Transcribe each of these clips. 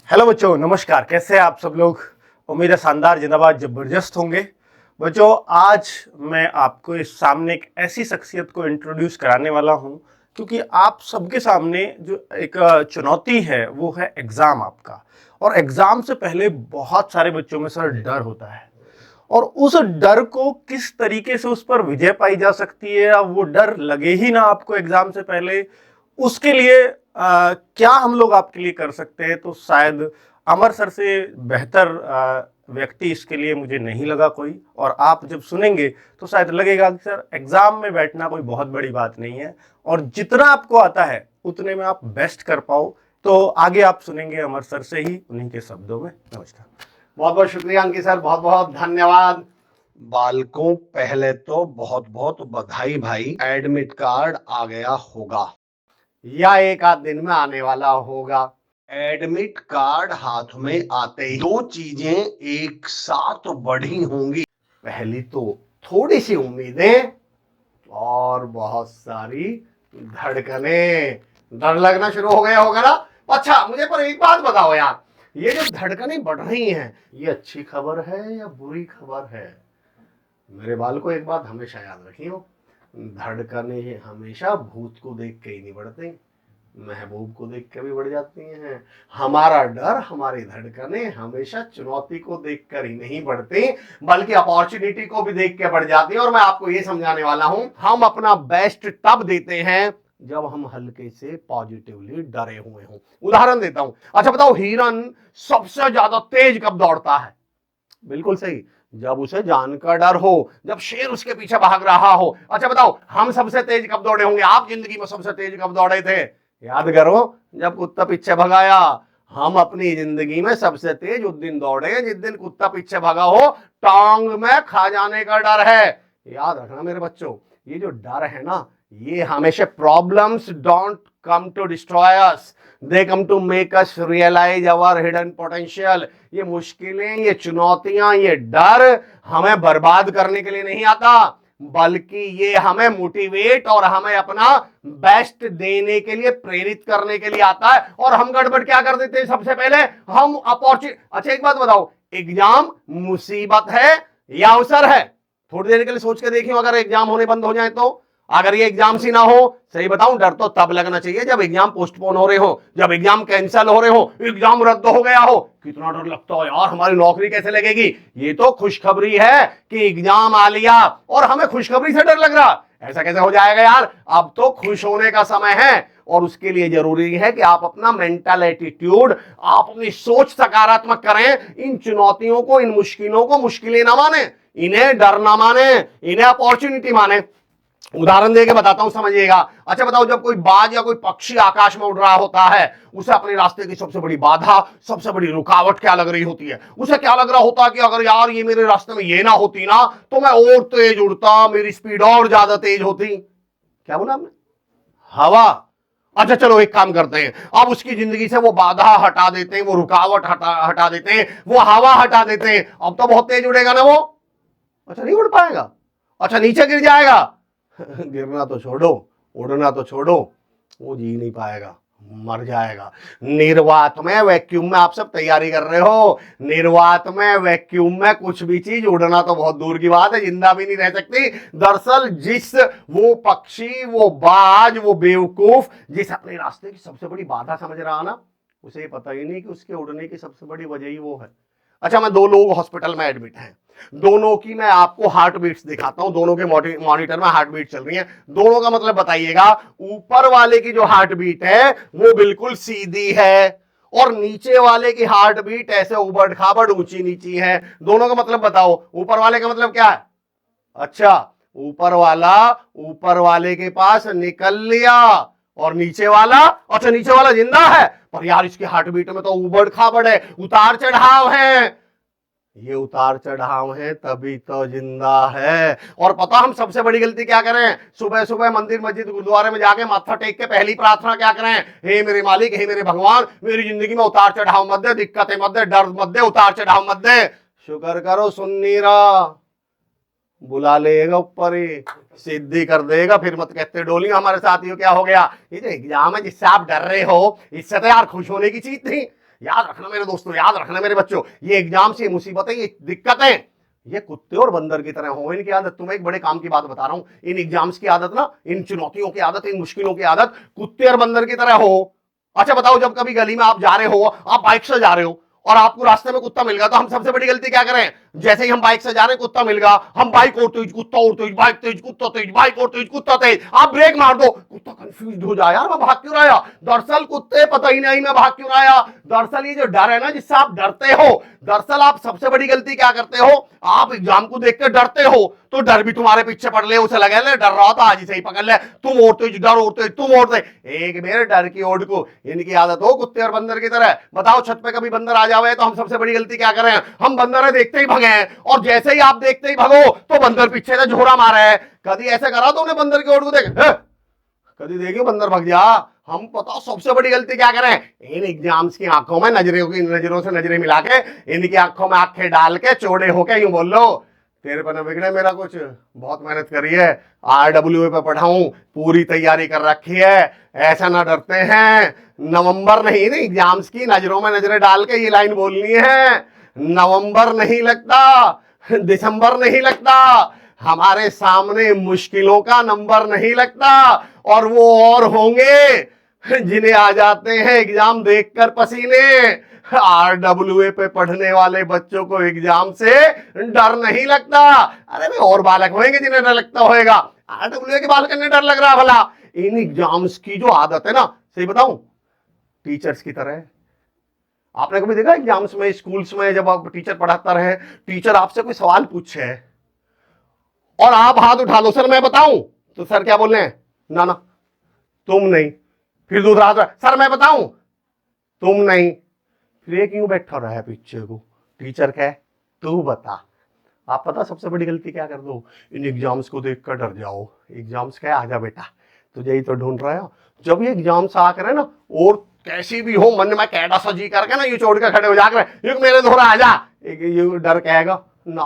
Hello बच्चों, नमस्कार। कैसे हैं आप सब लोग? उम्मीद है शानदार, जिंदाबाद, जबरदस्त होंगे। बच्चों, आज मैं आपको इस सामने एक ऐसी शख्सियत को इंट्रोड्यूस कराने वाला हूं, क्योंकि आप सबके सामने जो एक चुनौती है वो है एग्जाम आपका। और एग्जाम से पहले बहुत सारे बच्चों में सर डर होता है, और उस डर को किस तरीके से उस पर विजय पाई जा सकती है, अब वो डर लगे ही ना आपको एग्जाम से पहले, उसके लिए क्या हम लोग आपके लिए कर सकते हैं? तो शायद अमर सर से बेहतर व्यक्ति इसके लिए मुझे नहीं लगा कोई। और आप जब सुनेंगे तो शायद लगेगा कि सर एग्जाम में बैठना कोई बहुत बड़ी बात नहीं है, और जितना आपको आता है उतने में आप बेस्ट कर पाओ। तो आगे आप सुनेंगे अमर सर से ही, उन्हीं के शब्दों में। नमस्कार। बहुत बहुत शुक्रिया अंकित सर, बहुत बहुत धन्यवाद। बालकों, पहले तो बहुत बहुत बधाई भाई, एडमिट कार्ड आ गया होगा या एक आध दिन में आने वाला होगा। एडमिट कार्ड हाथ में आते ही दो चीजें एक साथ बढ़ी होंगी। पहली तो थोड़ी सी उम्मीदें और बहुत सारी धड़कनें। डर लगना शुरू हो गया होगा ना? अच्छा, मुझे पर एक बात बताओ यार, ये जो धड़कनें बढ़ रही हैं, ये अच्छी खबर है या बुरी खबर है? मेरे बाल को एक बात हमेशा याद रखियो, धड़कनें हमेशा भूत को देख के ही नहीं बढ़ती, महबूब को देख के भी बढ़ जाती हैं। हमारा डर, हमारी धड़कनें हमेशा चुनौती को देखकर ही नहीं बढ़ती, बल्कि अपॉर्चुनिटी को भी देख के बढ़ जाती है। और मैं आपको ये समझाने वाला हूं, हम अपना बेस्ट तब देते हैं जब हम हल्के से पॉजिटिवली डरे हुए हों। उदाहरण देता हूं। अच्छा बताओ, हिरन सबसे ज्यादा तेज कब दौड़ता है? बिल्कुल सही, जब उसे जान का डर हो, जब शेर उसके पीछे भाग रहा हो। अच्छा बताओ, हम सबसे तेज कब दौड़े होंगे? आप जिंदगी में सबसे तेज कब दौड़े थे? याद करो, जब कुत्ता पीछे भगाया। हम अपनी जिंदगी में सबसे तेज उस दिन दौड़े जिस दिन कुत्ता पीछे भागा हो, टांग में खा जाने का डर है। याद रखना मेरे बच्चों, ये जो डर है ना, ये हमेशा problems don't come to destroy us, they come to make us realise our hidden potential. ये मुश्किलें, ये चुनौतियां, ये डर हमें बर्बाद करने के लिए नहीं आता, बल्कि ये हमें मोटिवेट और हमें अपना बेस्ट देने के लिए, प्रेरित करने के लिए आता है। और हम गड़बड़ क्या कर देते हैं? सबसे पहले हम अपॉर्चुनिटी। अच्छा एक बात बताओ, एग्जाम मुसीबत है या अवसर है? थोड़ी देर के लिए सोच के देखिए, अगर एग्जाम होने बंद हो जाए तो, अगर ये एग्जाम सी ना हो, सही बताऊं, डर तो तब लगना चाहिए जब एग्जाम पोस्टपोन हो रहे हो, जब एग्जाम कैंसिल हो रहे हो, एग्जाम रद्द हो गया हो। कितना डर लगता है यार, हमारी नौकरी कैसे लगेगी? ये तो खुशखबरी है कि एग्जाम आ लिया और हमें खुशखबरी से डर लग रहा। ऐसा कैसे हो जाएगा यार? अब तो खुश होने का समय है, और उसके लिए जरूरी है कि आप अपना मेंटल एटीट्यूड, आप अपनी सोच सकारात्मक करें। इन चुनौतियों को, इन मुश्किलों को मुश्किलें ना माने, इन्हें डर ना माने, इन्हें अपॉर्चुनिटी माने। उदाहरण देके बताता हूं, समझिएगा। अच्छा बताओ, जब कोई बाज या कोई पक्षी आकाश में उड़ रहा होता है, उसे अपने रास्ते की सबसे बड़ी बाधा, सबसे बड़ी रुकावट क्या लग रही होती है? उसे क्या लग रहा होता है कि अगर यार ये मेरे रास्ते में ये ना होती ना, तो मैं और तेज उड़ता, मेरी स्पीड और ज्यादा तेज होती। क्या बोला आपने? हवा। अच्छा चलो एक काम करते हैं, अब उसकी जिंदगी से वो बाधा हटा देते हैं, वो रुकावट हटा देते हैं, वो हवा हटा देते हैं। अब तो बहुत तेज उड़ेगा ना वो। अच्छा नहीं उड़ पाएगा? अच्छा नीचे गिर जाएगा? गिरना तो छोड़ो, उड़ना तो छोड़ो, वो जी नहीं पाएगा, मर जाएगा। निर्वात में, वैक्यूम में आप सब तैयारी कर रहे हो, निर्वात में, वैक्यूम में कुछ भी चीज उड़ना तो बहुत दूर की बात है, जिंदा भी नहीं रह सकती। दरअसल जिस वो पक्षी, वो बाज, वो बेवकूफ जिस अपने रास्ते की सबसे बड़ी बाधा समझ रहा ना, उसे पता ही नहीं कि उसके उड़ने की सबसे बड़ी वजह ही वो है। अच्छा, मैं दो लोग हॉस्पिटल में एडमिट हैं, दोनों की मैं आपको हार्ट बीट्स दिखाता हूं, दोनों के मॉनिटर में हार्ट बीट चल रही है। दोनों का मतलब बताइएगा। ऊपर वाले की जो हार्ट बीट है वो बिल्कुल सीधी है, और नीचे वाले की हार्ट बीट ऐसे उबड़ खाबड़, ऊंची नीची है। दोनों का मतलब बताओ, ऊपर वाले का मतलब क्या है? अच्छा, ऊपर वाले के पास निकल लिया, और नीचे वाला, अच्छा नीचे वाला जिंदा है, पर यार इसकी हार्ट बीट में तो उबड़ खाबड़ है, उतार चढ़ाव है। ये उतार चढ़ाव है तभी तो जिंदा है। और पता हम सबसे बड़ी गलती क्या करें? सुबह सुबह मंदिर मस्जिद गुरुद्वारे में जाके माथा टेक के पहली प्रार्थना क्या करें? हे मेरे मालिक, हे मेरे भगवान, मेरी जिंदगी में उतार चढ़ाव मत दे, दिक्कतें मत दे, डर मत दे, उतार चढ़ाव मत दे। शुक्र करो सुन नहीं रहा, बुला लेगा ऊपर ही, सिद्धि कर देगा। फिर मत कहते डोली हमारे साथियों क्या हो गया? ये जो एग्जाम है जिससे आप डर रहे हो, इससे तो यार खुश होने की चीज थी। याद रखना मेरे दोस्तों, याद रखना मेरे बच्चों, ये एग्जाम से मुसीबतें, ये दिक्कतें, ये कुत्ते और बंदर की तरह हो इनकी आदत। तुम्हें एक बड़े काम की बात बता रहा हूं, इन एग्जाम्स की आदत ना, इन चुनौतियों की आदत, इन मुश्किलों की आदत कुत्ते और बंदर की तरह हो। अच्छा बताओ, जब कभी गली में आप जा रहे हो, आप बाइक से जा रहे हो और आपको रास्ते में कुत्ता मिल गया, तो हम सबसे बड़ी गलती क्या करें? जैसे ही हम बाइक से जा रहे हैं, कुत्ता मिल गया, हम बाइक और तेज, कुत्ता और तेज, बाइक तेज, कुत्ता तेज, बाइक और तेज, कुत्ता तेज, आप ब्रेक मार दो, कुत्ता कंफ्यूज हो जाए, यार मैं भाग क्यों आया? दरअसल कुत्ते पता ही नहीं मैं भाग क्यों आया। दरअसल ये जो डर है ना, जिससे आप डरते हो, दरअसल आप सबसे बड़ी गलती क्या करते हो? आप एग्जाम को देख कर डरते हो, तो डर भी तुम्हारे पीछे पड़ ले, उसे लगे ले डर रहा था, आज ही सही पकड़ ले, तुम और तेज, डर और तेज, तुम और तेज। एक मेरे डर की ओट को इनकी आदत हो कुत्ते और बंदर की तरह। बताओ, छत पे कभी बंदर आ जावे तो हम सबसे बड़ी गलती क्या करें? हम बंदर है देखते ही भगे हैं, और जैसे ही आप देखते ही भगो तो बंदर पीछे से झोरा मारे है। कभी ऐसे करा तो उन्हें बंदर की ओर को देख, कभी देखियो बंदर भग जा। हम पता सबसे बड़ी गलती क्या करें? इन एग्जाम्स की आंखों में नजरों से नजरें मिला के, इनकी आंखों में आंखें डाल के चौड़े होके यूं बोल लो, तेरे पर न बिगड़े मेरा कुछ, बहुत मेहनत करी है, RWA पे पढ़ाऊं, पूरी तैयारी कर रखी है, ऐसा ना डरते हैं। नवंबर नहीं, नहीं एग्जाम्स की नजरों में नजरें डाल के ये लाइन बोलनी है। नवंबर नहीं लगता, दिसंबर नहीं लगता, हमारे सामने मुश्किलों का नंबर नहीं लगता, और वो और होंगे जिन्हें आ जाते हैं एग्जाम देखकर पसीने। RWA पे पढ़ने वाले बच्चों को एग्जाम से डर नहीं लगता। अरे भाई, और बालक होंगे जिन्हें डर लगता होगा, RWA के बालक ने डर लग रहा भला। इन एग्जाम्स की जो आदत है ना, सही बताऊं, टीचर्स की तरह है। आपने कभी देखा एग्जाम्स में, स्कूल्स में, जब आप टीचर पढ़ाता रहे, टीचर आपसे कोई सवाल पूछे और आप हाथ उठा लो, सर मैं बताऊं, तो सर क्या बोल रहे हैं? ना ना तुम नहीं। फिर दूसरा हाथ, सर मैं बताऊं, तुम नहीं। फिर एक यूं बैठा रहा है पीछे को, टीचर कहे तू बता। आप पता सबसे बड़ी गलती क्या कर दो? इन एग्जाम्स को देखकर डर जाओ। एग्जाम्स क्या, आजा बेटा तुझे ही तो ढूंढ रहा है। जब ये एग्जाम्स आकर है ना, और कैसी भी हो मन में कैडा सजी करके ना, ये छोड़ के खड़े हो जाकर एक मेरे दोहरा आजा, एक ये डर कहेगा ना,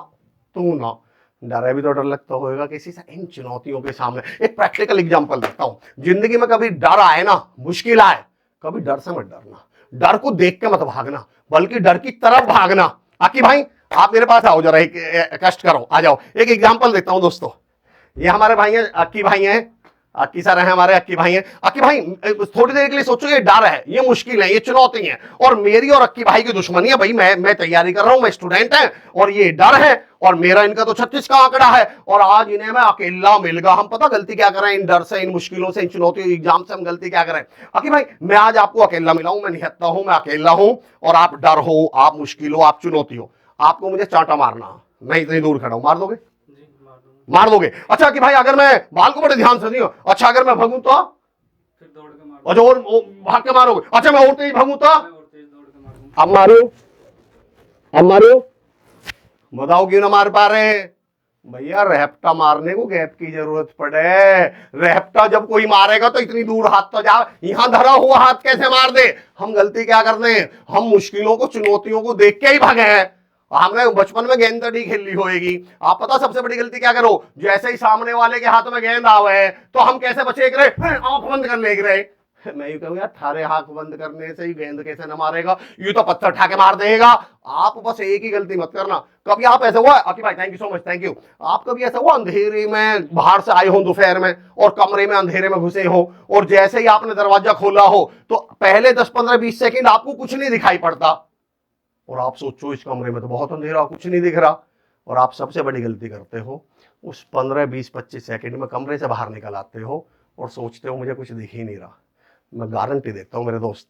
तू ना। डर है भी तो डर लगता होगा किसी से। इन चुनौतियों के सामने एक प्रैक्टिकल एग्जांपल देता हूं। जिंदगी में कभी डर आए ना, मुश्किल आए, कभी डर से मत डरना, डर को देख के मत भागना, बल्कि डर की तरफ भागना। आकी भाई, आप मेरे पास आओ जरा, एक कष्ट करो, आ जाओ, एक एग्जांपल देता हूं दोस्तों। ये हमारे भाई हैं, अक्की भाई हैं, अक्की सर हैं हमारे, अक्की भाई हैं। अक्की भाई थोड़ी देर के लिए सोचो, ये डर है, ये मुश्किल है, ये चुनौती है, और मेरी और अक्की भाई की दुश्मनी है। भाई मैं तैयारी कर रहा हूं, मैं स्टूडेंट है, और ये डर है, और मेरा इनका तो 36 का आंकड़ा है, और आज इन्हें मैं अकेला मिल गया। हम पता गलती क्या कर रहे हैं? इन डर से, इन मुश्किलों से, इन चुनौतियों, एग्जाम से हम गलती क्या कर रहे हैं? अक्की भाई, मैं आज आपको अकेला मिला हूं, मैं निहत्ता हूं, मैं अकेला हूं, और आप डर हो, आप मुश्किल हो, आप चुनौती हो, आपको मुझे चांटा मारना, मैं इतनी दूर खड़ा हूं, मार दोगे? मार दोगे? अच्छा कि भाई, अगर मैं बाल को बड़े ध्यान से नहीं हो, अच्छा अगर मैं भगूं तो फिर दौड़ के मारो। अच्छा, और भाग के मारोगे? अच्छा मैं और तेज भगूं तो और तेज दौड़ के मारूंगा। अब मारो, अब मारो, बताओ क्यों ना मार पा रहे? भैया रैप्टा मारने को गैप की जरूरत पड़े। रैप्टा जब कोई मारेगा तो इतनी दूर हाथ तो जा, यहां धरा हुआ हाथ कैसे मार दे? हम गलती क्या करते हैं? हम मुश्किलों को, चुनौतियों को देख के ही भागे हैं। हमने बचपन में गेंद तड़ी खेली होगी। आप पता सबसे बड़ी गलती क्या करो? जैसे ही सामने वाले के हाथ में गेंद आवे तो हम कैसे बचे रहे? आंख बंद कर ले रहे। मैं यूं कहूँ यार, थारे आंख बंद करने से ही गेंद कैसे न मारेगा? यूं तो पत्थर उठा के मार देगा। आप बस एक ही गलती मत करना। कभी आप ऐसा हुआ अकी भाई, thank you so much, thank you. आप कभी ऐसा हुआ अंधेरे में बाहर से आए हो दोपहर में, और कमरे में अंधेरे में घुसे हो, और जैसे ही आपने दरवाजा खोला हो तो पहले 10-15-20 सेकंड आपको कुछ नहीं दिखाई पड़ता, और आप सोचो इस कमरे में तो बहुत अंधेरा, कुछ नहीं दिख रहा, और आप सबसे बड़ी गलती करते हो, उस 15-20-25 सेकंड में कमरे से बाहर निकल आते हो और सोचते हो मुझे कुछ दिख ही नहीं रहा। मैं गारंटी देता हूं मेरे दोस्त,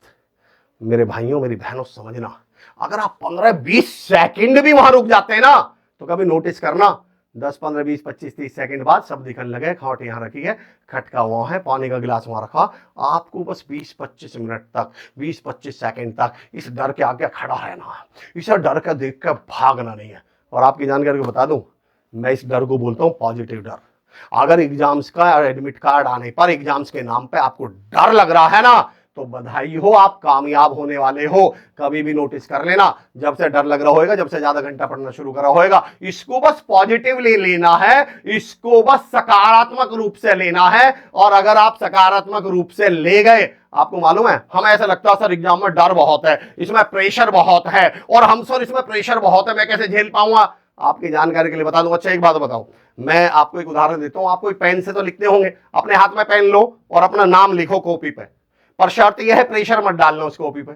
मेरे भाइयों, मेरी बहनों, समझना, अगर आप 15-20 सेकंड भी वहां रुक जाते हैं ना, तो कभी नोटिस करना 10-15-20-25-30 सेकंड बाद सब दिखने लगे, खाट यहाँ रखी है, खटका वहां है, पानी का गिलास वहां रखा। आपको बस 20-25 मिनट तक, 20-25 सेकंड तक इस डर के आगे खड़ा रहना है, इस डर का देख कर भागना नहीं है। और आपकी जानकारी को बता दूं, मैं इस डर को बोलता हूं पॉजिटिव डर। अगर एग्जाम्स का एडमिट कार्ड आने पर एग्जाम्स के नाम पे आपको डर लग रहा है ना, तो बधाई हो, आप कामयाब होने वाले हो। कभी भी नोटिस कर लेना, जब से डर लग रहा होगा, जब से ज्यादा घंटा पढ़ना शुरू करा होगा, इसको बस पॉजिटिवली लेना है, इसको बस सकारात्मक रूप से लेना है। और अगर आप सकारात्मक रूप से ले गए, आपको मालूम है, हमें ऐसा लगता है सर एग्जाम में डर बहुत है, इसमें प्रेशर बहुत है, और हम सर इसमें प्रेशर बहुत है, मैं कैसे झेल पाऊंगा। आपकी जानकारी के लिए बता दूं। अच्छा एक बात बताओ, मैं आपको एक उदाहरण देता हूं। आप कोई पेन से तो लिखते होंगे, अपने हाथ में पेन लो और अपना नाम लिखो कॉपी पे, पर शर्त यह है प्रेशर मत डालना उस कॉपी पे।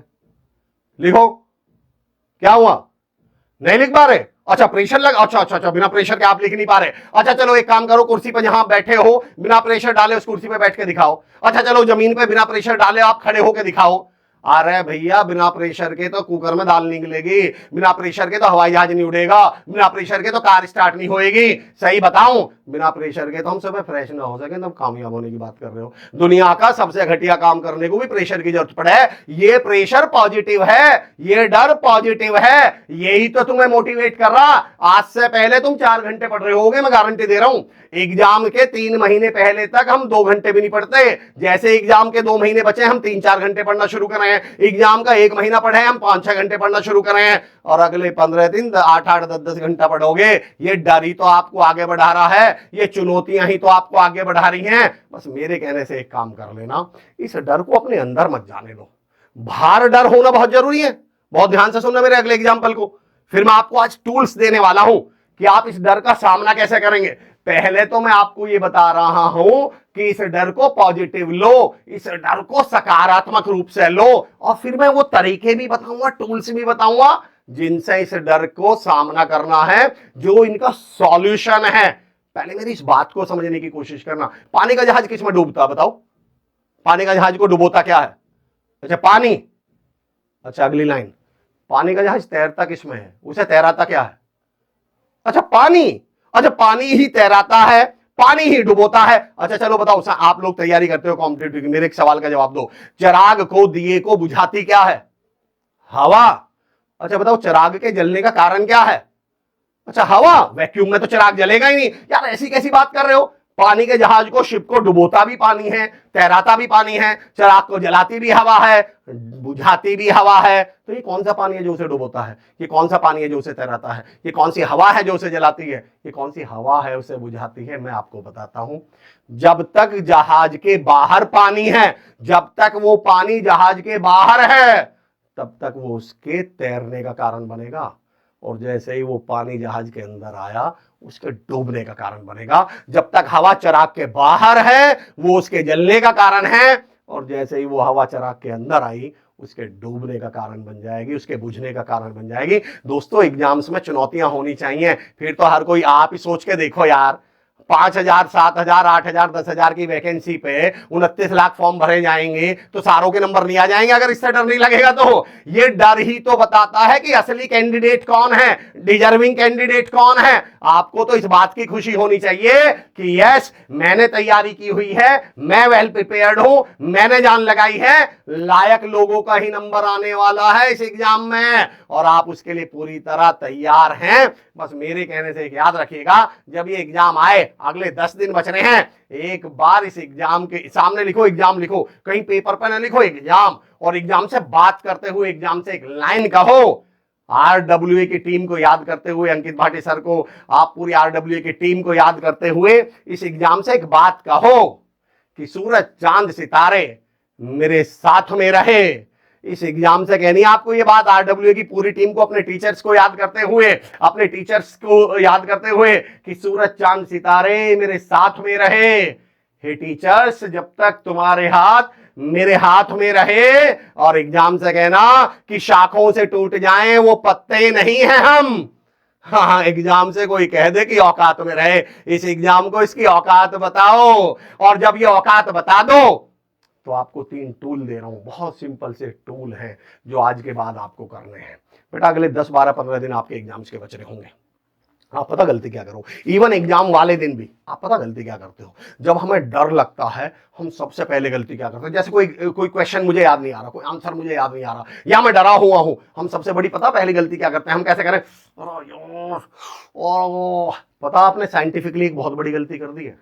लिखो, क्या हुआ, नहीं लिख पा रहे? अच्छा प्रेशर लग, अच्छा अच्छा अच्छा, बिना प्रेशर के आप लिख नहीं पा रहे। अच्छा चलो एक काम करो, कुर्सी पे जहां बैठे हो बिना प्रेशर डाले उस कुर्सी पे बैठ के दिखाओ। अच्छा चलो जमीन पे बिना प्रेशर डाले आप खड़े होके दिखाओ। अरे भैया बिना प्रेशर के तो कुकर में दाल निकलेगी, बिना प्रेशर के तो हवाई जहाज नहीं उड़ेगा, बिना प्रेशर के तो कार स्टार्ट नहीं होएगी। सही बताऊं, बिना प्रेशर के तो हम सब फ्रेश ना हो सके, तब कामयाब होने की बात कर रहे हो। दुनिया का सबसे घटिया काम करने को भी प्रेशर की जरूरत पड़े। ये प्रेशर पॉजिटिव है, ये डर पॉजिटिव है, यही तो तुम्हें मोटिवेट कर रहा। आज से पहले तुम 4 घंटे पढ़ रहे होगे, मैं गारंटी दे रहा हूं। एग्जाम के 3 महीने पहले तक हम 2 घंटे भी नहीं पढ़ते। जैसे एग्जाम के 2 महीने बचे, हम 3-4 घंटे पढ़ना शुरू कर रहे हैं। एग्जाम का 1 महीना पढ़े, हम 5-6 घंटे पढ़ना शुरू कर रहे हैं। और अगले 15 दिन 8-8, 10-10 घंटा पढ़ोगे। ये डर ही तो आपको आगे बढ़ा रहा है, ये चुनौतियां ही तो आपको आगे बढ़ा रही हैं। बस मेरे कहने से एक काम कर लेना, इस डर को अपने अंदर मत जाने दो। बाहर डर होना बहुत जरूरी है। बहुत ध्यान से सुनना मेरे अगले एग्जाम्पल को, फिर मैं आपको आज टूल्स देने वाला हूं कि आप इस डर का सामना कैसे करेंगे। पहले तो मैं आपको यह बता रहा हूं कि इस डर को पॉजिटिव लो, इस डर को सकारात्मक रूप से लो, और फिर मैं वो तरीके भी बताऊंगा, टूल्स भी बताऊंगा जिनसे इस डर को सामना करना है, जो इनका सॉल्यूशन है। पहले मेरी इस बात को समझने की कोशिश करना। पानी का जहाज किस में डूबता, बताओ? पानी का जहाज को डुबोता क्या है? अच्छा पानी। अच्छा अगली लाइन, पानी का जहाज तैरता किस में है, उसे तैराता क्या है? अच्छा पानी। अच्छा पानी ही तैराता है, पानी ही डुबोता है। अच्छा चलो बताओ, आप लोग तैयारी करते हो कॉम्पिटिटिव की, मेरे एक सवाल का जवाब दो। चिराग को, दिए को बुझाती क्या है? हवा। अच्छा बताओ, चिराग के जलने का कारण क्या है? अच्छा हवा। वैक्यूम में तो चिराग जलेगा ही नहीं। यार ऐसी कैसी बात कर रहे हो? पानी के जहाज को, शिप को डुबोता भी पानी है, तैराता भी पानी है, चिराग को जलाती भी हवा है, बुझाती भी हवा है। तो ये कौन सा पानी है जो उसे डुबोता है? ये कौन सा पानी है जो उसे तैराता है? ये कौन सी हवा है जो उसे जलाती है? ये कौन सी हवा है उसे बुझाती है? मैं आपको बताता हूं। जब तक जहाज के बाहर पानी है, जब तक वो पानी जहाज के बाहर है, तब तक वो उसके तैरने का कारण बनेगा। और जैसे ही वो पानी जहाज के अंदर आया, उसके डूबने का कारण बनेगा। जब तक हवा चिराग के बाहर है, वो उसके जलने का कारण है, और जैसे ही वो हवा चिराग के अंदर आई, उसके डूबने का कारण बन जाएगी, उसके बुझने का कारण बन जाएगी। दोस्तों एग्जाम्स में चुनौतियां होनी चाहिए। फिर तो हर कोई, आप ही सोच के देखो यार, 5,000, 7,000, 8,000, 10,000 की वैकेंसी पे 29 लाख फॉर्म भरे जाएंगे, तो सारों के नंबर नहीं आ जाएंगे अगर इससे डर नहीं लगेगा तो। ये डर ही तो बताता है कि असली कैंडिडेट कौन है, डिजर्विंग कैंडिडेट कौन है। आपको तो इस बात की खुशी होनी चाहिए कि यस मैंने तैयारी की हुई है, मैं वेल प्रिपेयर्ड हूं, मैंने जान लगाई है, लायक लोगों का ही नंबर आने वाला है इस एग्जाम में, और आप उसके लिए पूरी तरह तैयार हैं। बस मेरे कहने से एक याद रखिएगा, जब ये एग्जाम आए, अगले 10 दिन बच रहे हैं, एक बार इस एग्जाम के सामने लिखो, एग्जाम लिखो, कहीं पेपर पर ना लिखो एग्जाम, और एग्जाम से बात करते हुए एग्जाम से एक लाइन कहो। आरडब्ल्यूए की टीम को याद करते हुए, अंकित भाटी सर को, आप पूरी आरडब्ल्यूए की टीम को याद करते हुए इस एग्जाम से एक बात कहो कि सूरज चांद सितारे मेरे साथ में रहे। इस एग्जाम से कहनी है आपको ये बात, आरडब्ल्यूए की पूरी टीम को, अपने टीचर्स को याद करते हुए, अपने टीचर्स को याद करते हुए कि सूरज चांद सितारे मेरे साथ में रहे। हे टीचर्स, जब तक तुम्हारे हाथ मेरे हाथ में रहे, और एग्जाम से कहना कि शाखों से टूट जाएं वो पत्ते नहीं हैं हम। हाँ, एग्जाम से कोई कह दे कि औकात में रहे, इस एग्जाम को इसकी औकात बताओ, और जब ये औकात बता दो तो आपको 3 टूल दे रहा हूं, बहुत सिंपल से टूल हैं जो आज के बाद आपको करने हैं। बेटा अगले 10, 12, 15 दिन आपके एग्जाम्स के बच रहे होंगे। आप पता गलती क्या करो, इवन एग्जाम वाले दिन भी आप पता गलती क्या करते हो? जब हमें डर लगता है, हम सबसे पहले गलती क्या करते हैं? जैसे कोई क्वेश्चन मुझे याद नहीं आ रहा, कोई आंसर मुझे याद नहीं आ रहा, या मैं डरा हुआ हूं, हम सबसे बड़ी पता पहली गलती क्या करते हैं? हम कैसे करें, और पता आपने साइंटिफिकली एक बहुत बड़ी गलती कर दी है।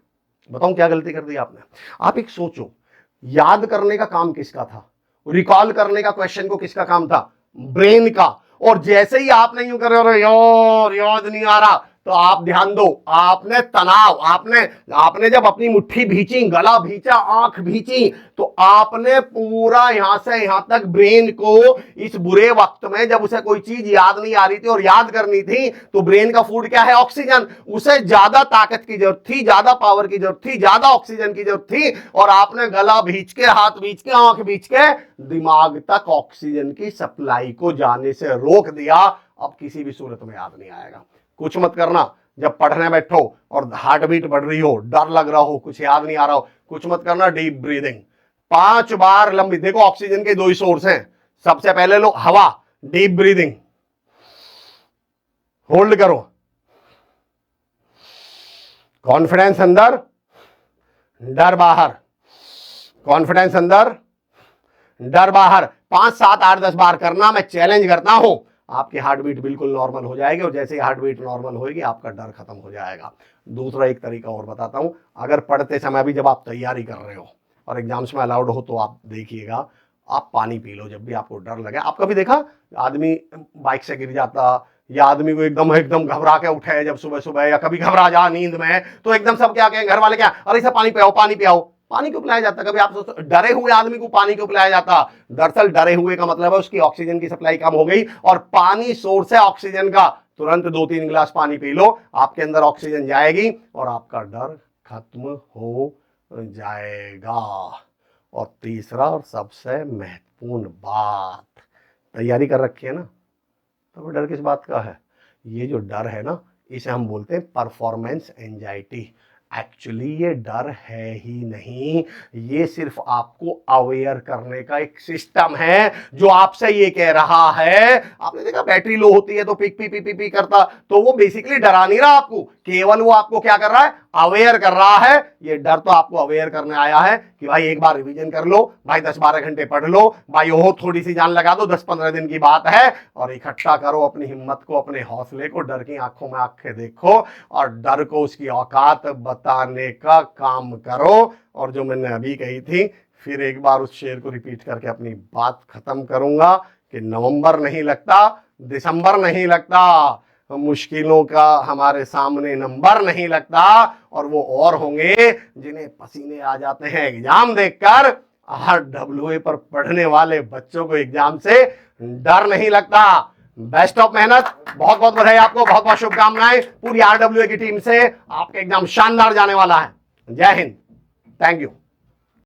बताऊं क्या गलती कर दी आपने? आप एक सोचो, याद करने का काम किसका था? रिकॉल करने का क्वेश्चन को किसका काम था? ब्रेन का। और जैसे ही आपने यूं कर रहे हो याद नहीं आ रहा, तो आप ध्यान दो, आपने तनाव, आपने जब अपनी मुट्ठी भींची, गला भींचा, आंख भींची, तो आपने पूरा यहां से यहां तक ब्रेन को इस बुरे वक्त में, जब उसे कोई चीज याद नहीं आ रही थी और याद करनी थी, तो ब्रेन का फूड क्या है? ऑक्सीजन। उसे ज्यादा ताकत की जरूरत थी, ज्यादा पावर की जरूरत थी, ज्यादा ऑक्सीजन की जरूरत थी, और आपने गला भींच के, हाथ भींच के, आंख भींच के दिमाग तक ऑक्सीजन की सप्लाई को जाने से रोक दिया। अब किसी भी सूरत में याद नहीं आएगा। कुछ मत करना, जब पढ़ने बैठो और हार्ट बीट बढ़ रही हो, डर लग रहा हो, कुछ याद नहीं आ रहा हो, कुछ मत करना, डीप ब्रीदिंग 5 बार लंबी। देखो ऑक्सीजन के 2 ही सोर्स हैं। सबसे पहले लो हवा, डीप ब्रीदिंग, होल्ड करो, कॉन्फिडेंस अंदर, डर बाहर, कॉन्फिडेंस अंदर, डर बाहर। 5, 7, 8, 10 बार करना। मैं चैलेंज करता हूं, आपकी हार्ट बीट बिल्कुल नॉर्मल हो जाएगी, और जैसे ही हार्ट बीट नॉर्मल होगी, आपका डर खत्म हो जाएगा। दूसरा एक तरीका और बताता हूं, अगर पढ़ते समय भी जब आप तैयारी कर रहे हो और एग्जाम्स में अलाउड हो, तो आप देखिएगा, आप पानी पी लो जब भी आपको डर लगे। आप कभी देखा आदमी बाइक से गिर जाता, या आदमी को एकदम घबरा के उठे जब सुबह सुबह, या कभी घबरा जा नींद में, तो एकदम सब क्या कहें, घर वाले क्या, अरे इसे पानी पिलाओ, पानी पिलाओ। पानी क्यों पिलाया जाता? कभी आप सोचते, डरे हुए आदमी को पानी क्यों पिलाया जाता? दरअसल डरे हुए का मतलब है उसकी ऑक्सीजन की सप्लाई कम हो गई, और पानी सोर्स है ऑक्सीजन का। तुरंत 2-3 गिलास पानी पी लो, आपके अंदर ऑक्सीजन जाएगी और आपका डर खत्म हो जाएगा। और तीसरा और सबसे महत्वपूर्ण बात, तैयारी कर रखी है ना, तो डर किस बात का है? ये जो डर है ना, इसे हम बोलते हैं परफॉर्मेंस एंजाइटी। एक्चुअली ये डर है ही नहीं, ये सिर्फ आपको अवेयर करने का एक सिस्टम है, जो आपसे ये कह रहा है। आपने देखा बैटरी लो होती है तो पिक पी पी पी पी करता, तो वो बेसिकली डरा नहीं रहा आपको, केवल वो आपको क्या कर रहा है? अवेयर कर रहा है। ये डर तो आपको अवेयर करने आया है कि भाई एक बार रिवीजन कर लो, भाई 10-12 घंटे पढ़ लो, भाई वो थोड़ी सी जान लगा दो, 10-15 दिन की बात है, और इकट्ठा करो अपनी हिम्मत को, अपने हौसले को, डर की आंखों में आंखें देखो, और डर को उसकी औकात बताने का काम करो। और जो मैंने अभी कही थी, फिर एक बार उस शेर को रिपीट करके अपनी बात खत्म करूंगा कि नवंबर नहीं लगता, दिसंबर नहीं लगता, मुश्किलों का हमारे सामने नंबर नहीं लगता, और वो और होंगे जिन्हें पसीने आ जाते हैं एग्जाम देखकर। RWA पर पढ़ने वाले बच्चों को एग्जाम से डर नहीं लगता। बेस्ट ऑफ मेहनत, बहुत बहुत बधाई आपको, बहुत बहुत शुभकामनाएं पूरी RWA की टीम से। आपका एग्जाम शानदार जाने वाला है। जय हिंद, थैंक यू।